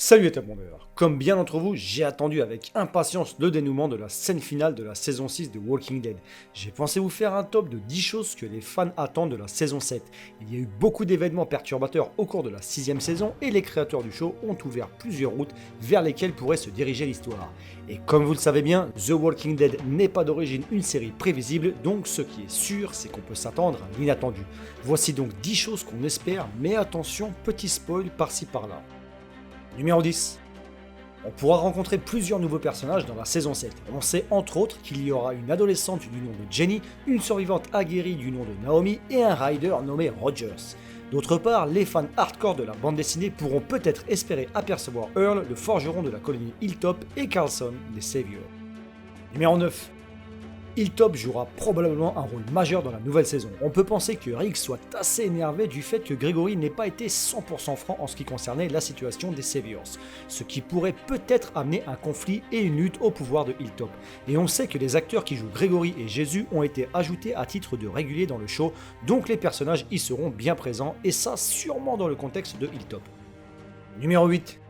Salut à tout le monde. Comme bien d'entre vous, j'ai attendu avec impatience le dénouement de la scène finale de la saison 6 de Walking Dead. J'ai pensé vous faire un top de 10 choses que les fans attendent de la saison 7. Il y a eu beaucoup d'événements perturbateurs au cours de la 6ème saison et les créateurs du show ont ouvert plusieurs routes vers lesquelles pourrait se diriger l'histoire. Et comme vous le savez bien, The Walking Dead n'est pas d'origine une série prévisible, donc ce qui est sûr, c'est qu'on peut s'attendre à l'inattendu. Voici donc 10 choses qu'on espère, mais attention, petit spoil par-ci par-là. Numéro 10. On pourra rencontrer plusieurs nouveaux personnages dans la saison 7. On sait entre autres qu'il y aura une adolescente du nom de Jenny, une survivante aguerrie du nom de Naomi et un rider nommé Rogers. D'autre part, les fans hardcore de la bande dessinée pourront peut-être espérer apercevoir Earl, le forgeron de la colonie Hilltop, et Carlson, les Saviors. Numéro 9. Hilltop jouera probablement un rôle majeur dans la nouvelle saison. On peut penser que Rick soit assez énervé du fait que Gregory n'ait pas été 100% franc en ce qui concernait la situation des Saviors, ce qui pourrait peut-être amener un conflit et une lutte au pouvoir de Hilltop. Et on sait que les acteurs qui jouent Gregory et Jésus ont été ajoutés à titre de réguliers dans le show, donc les personnages y seront bien présents, et ça sûrement dans le contexte de Hilltop. Numéro 8.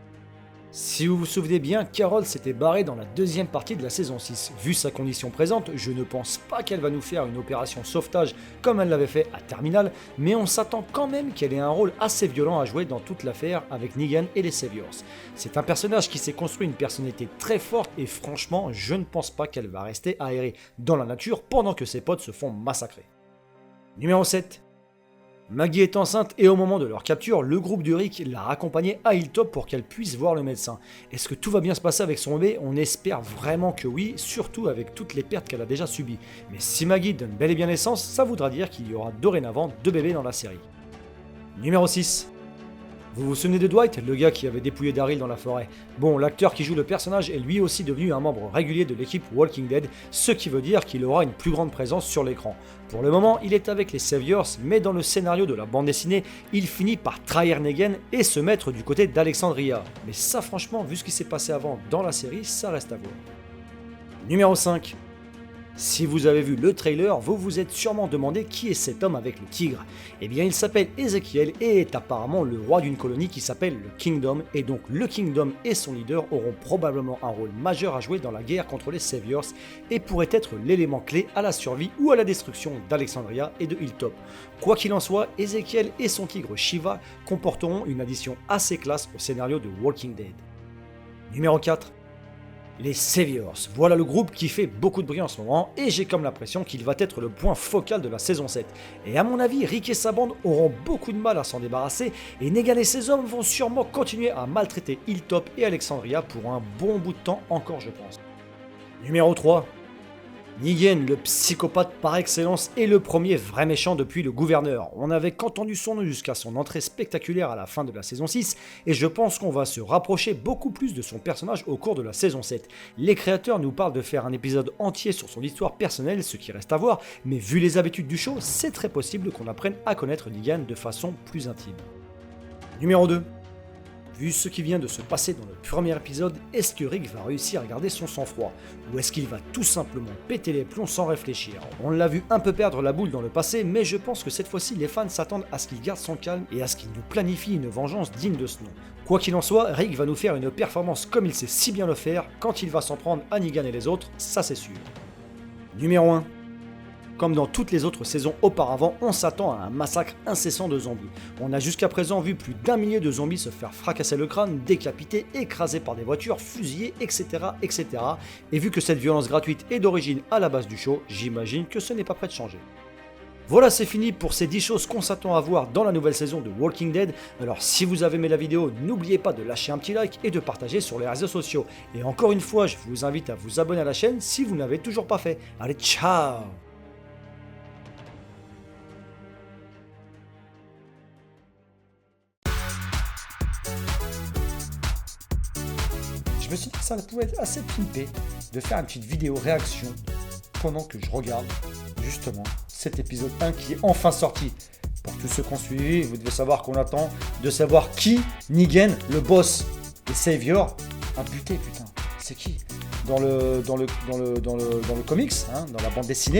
Si vous vous souvenez bien, Carol s'était barrée dans la deuxième partie de la saison 6. Vu sa condition présente, je ne pense pas qu'elle va nous faire une opération sauvetage comme elle l'avait fait à Terminal, mais on s'attend quand même qu'elle ait un rôle assez violent à jouer dans toute l'affaire avec Negan et les Saviors. C'est un personnage qui s'est construit une personnalité très forte et franchement, je ne pense pas qu'elle va rester aérée dans la nature pendant que ses potes se font massacrer. Numéro 7. Maggie est enceinte et au moment de leur capture, le groupe de Rick l'a raccompagnée à Hilltop pour qu'elle puisse voir le médecin. Est-ce que tout va bien se passer avec son bébé? On espère vraiment que oui, surtout avec toutes les pertes qu'elle a déjà subies. Mais si Maggie donne bel et bien naissance, ça voudra dire qu'il y aura dorénavant 2 bébés dans la série. Numéro 6. Vous vous souvenez de Dwight, le gars qui avait dépouillé Daryl dans la forêt? Bon, l'acteur qui joue le personnage est lui aussi devenu un membre régulier de l'équipe Walking Dead, ce qui veut dire qu'il aura une plus grande présence sur l'écran. Pour le moment, il est avec les Saviors, mais dans le scénario de la bande dessinée, il finit par trahir Negan et se mettre du côté d'Alexandria. Mais ça franchement, vu ce qui s'est passé avant dans la série, ça reste à voir. Numéro 5. Si vous avez vu le trailer, vous vous êtes sûrement demandé qui est cet homme avec le tigre. Eh bien il s'appelle Ezekiel et est apparemment le roi d'une colonie qui s'appelle le Kingdom, et donc le Kingdom et son leader auront probablement un rôle majeur à jouer dans la guerre contre les Saviors et pourraient être l'élément clé à la survie ou à la destruction d'Alexandria et de Hilltop. Quoi qu'il en soit, Ezekiel et son tigre Shiva comporteront une addition assez classe au scénario de Walking Dead. Numéro 4. Les Saviors, voilà le groupe qui fait beaucoup de bruit en ce moment et j'ai comme l'impression qu'il va être le point focal de la saison 7. Et à mon avis, Rick et sa bande auront beaucoup de mal à s'en débarrasser et Negan et ses hommes vont sûrement continuer à maltraiter Hilltop et Alexandria pour un bon bout de temps encore, je pense. Numéro 3. Negan, le psychopathe par excellence, est le premier vrai méchant depuis le gouverneur. On n'avait qu'entendu son nom jusqu'à son entrée spectaculaire à la fin de la saison 6, et je pense qu'on va se rapprocher beaucoup plus de son personnage au cours de la saison 7. Les créateurs nous parlent de faire un épisode entier sur son histoire personnelle, ce qui reste à voir, mais vu les habitudes du show, c'est très possible qu'on apprenne à connaître Negan de façon plus intime. Numéro 2. Vu ce qui vient de se passer dans le premier épisode, est-ce que Rick va réussir à garder son sang-froid? Ou est-ce qu'il va tout simplement péter les plombs sans réfléchir? On l'a vu un peu perdre la boule dans le passé, mais je pense que cette fois-ci les fans s'attendent à ce qu'il garde son calme et à ce qu'il nous planifie une vengeance digne de ce nom. Quoi qu'il en soit, Rick va nous faire une performance comme il sait si bien le faire quand il va s'en prendre à Negan et les autres, ça c'est sûr. Numéro 1. Comme dans toutes les autres saisons auparavant, on s'attend à un massacre incessant de zombies. On a jusqu'à présent vu plus d'1 millier de zombies se faire fracasser le crâne, décapités, écrasés par des voitures, fusillés, etc., etc. Et vu que cette violence gratuite est d'origine à la base du show, j'imagine que ce n'est pas prêt de changer. Voilà, c'est fini pour ces 10 choses qu'on s'attend à voir dans la nouvelle saison de Walking Dead. Alors si vous avez aimé la vidéo, n'oubliez pas de lâcher un petit like et de partager sur les réseaux sociaux. Et encore une fois, je vous invite à vous abonner à la chaîne si vous n'avez toujours pas fait. Allez, ciao! Je me suis dit que ça pouvait être assez pimpé de faire une petite vidéo réaction pendant que je regarde justement cet épisode 1 qui est enfin sorti. Pour tous ceux qui ont suivi, vous devez savoir qu'on attend de savoir qui Negan, le boss des Saviors, a buté, putain. C'est qui dans le comics, hein, dans la bande dessinée.